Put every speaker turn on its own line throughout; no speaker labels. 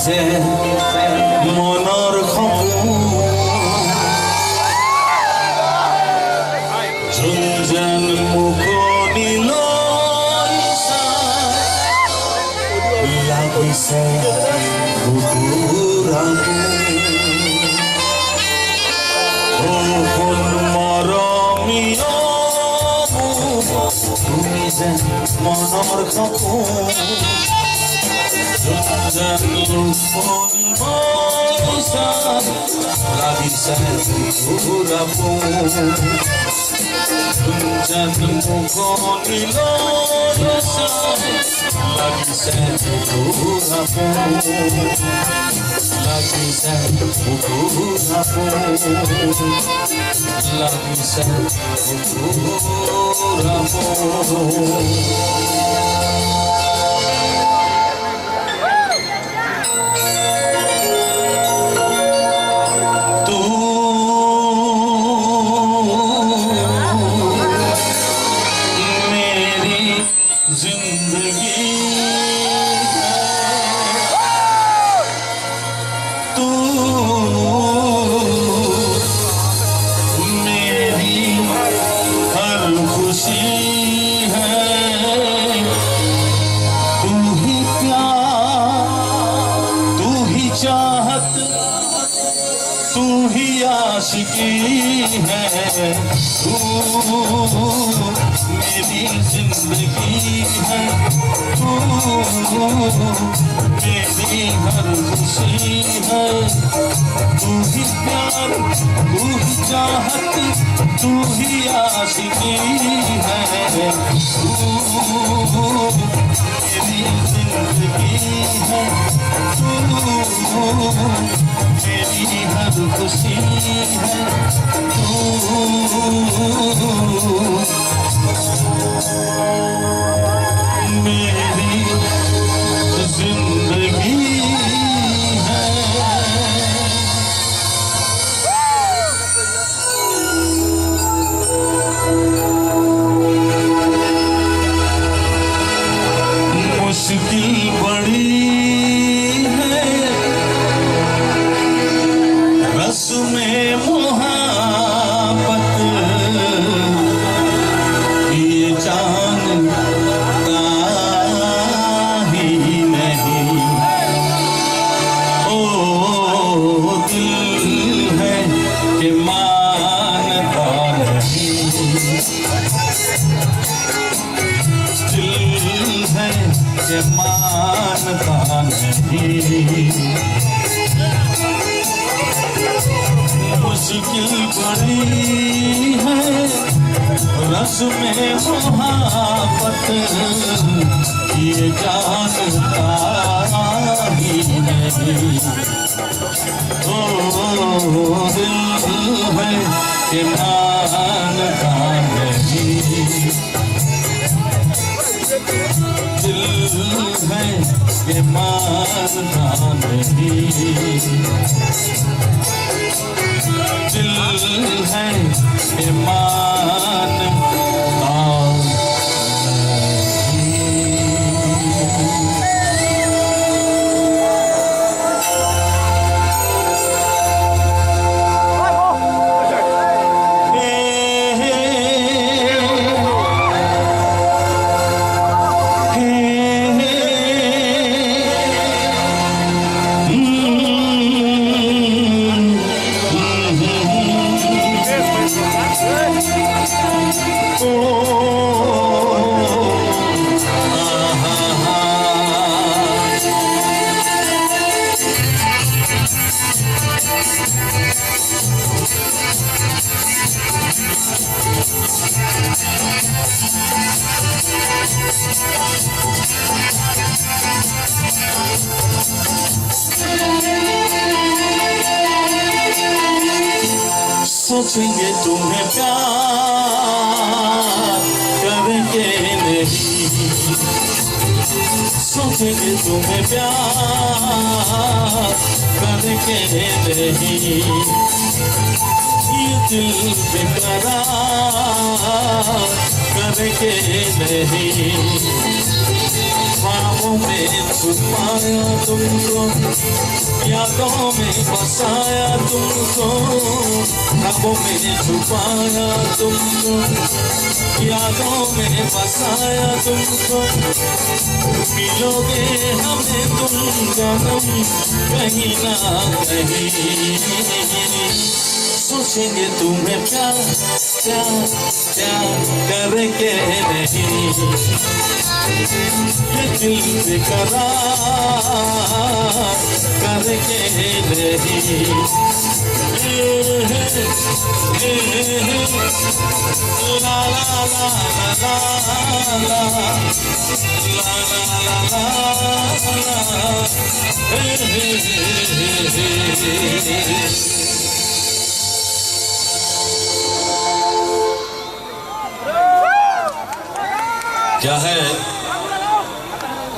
লাগিছে মনৰ সপোন যোন যেন মুখনিলৈ লাগিছে মৰমীয় তুমি যেন মনৰ সপোন লাগিছে तू ही आशिकी है तू मेरी जिंदगी है तू मेरी हर खुशी है तू ही प्यार तू ही चाहत तू ही आशिकी है तू मेरी जिंदगी है तू मेरी हर खुशी है तू मेरी जिंदगी है। मुश्किल बड़ी में मोहब्बत ये जानता ही नहीं ओ दिल है कि मानता नहीं दिल है कि मानता नहीं मुश्किल बड़ी है रस में मोहब्बत ये जानता ही नहीं ओ दिल है कि मानता नहीं दिल है कि मानता नहीं दिल है ईमान सोचेंगे तुम्हें प्यार करेंगे नहीं सोचेंगे तुम्हें प्यार करेंगे नहीं ये दिल बेकरार करेंगे नहीं ख्वाबों में छुपाया तुमको, यादों में बसाया तुमको, ख्वाबों में छुपाया तुमको, यादों में बसाया तुमको। मिलोगे हमें तुम जन्म कहीं ना कहीं, सोचेंगे तुम्हें प्यार प्यार प्यार करके नहीं, ये दिल बेकरार करके नहीं। ला ला ला ला ला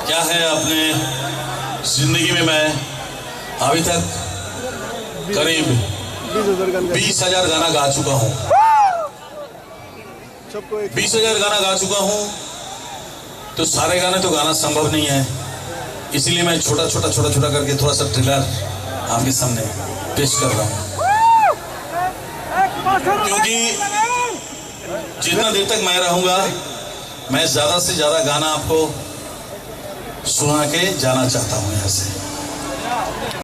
क्या है अपने जिंदगी में मैं अभी तक करीब 20,000 गाना गा चुका हूँ, 20,000 गाना गा चुका हूँ। तो सारे गाने तो गाना संभव नहीं है, इसीलिए मैं छोटा छोटा करके थोड़ा सा ट्रेलर आपके सामने पेश कर रहा हूँ। क्योंकि जितना देर तक मैं रहूंगा, मैं ज्यादा से ज्यादा गाना आपको सुना के जाना चाहता हूँ यहाँ से।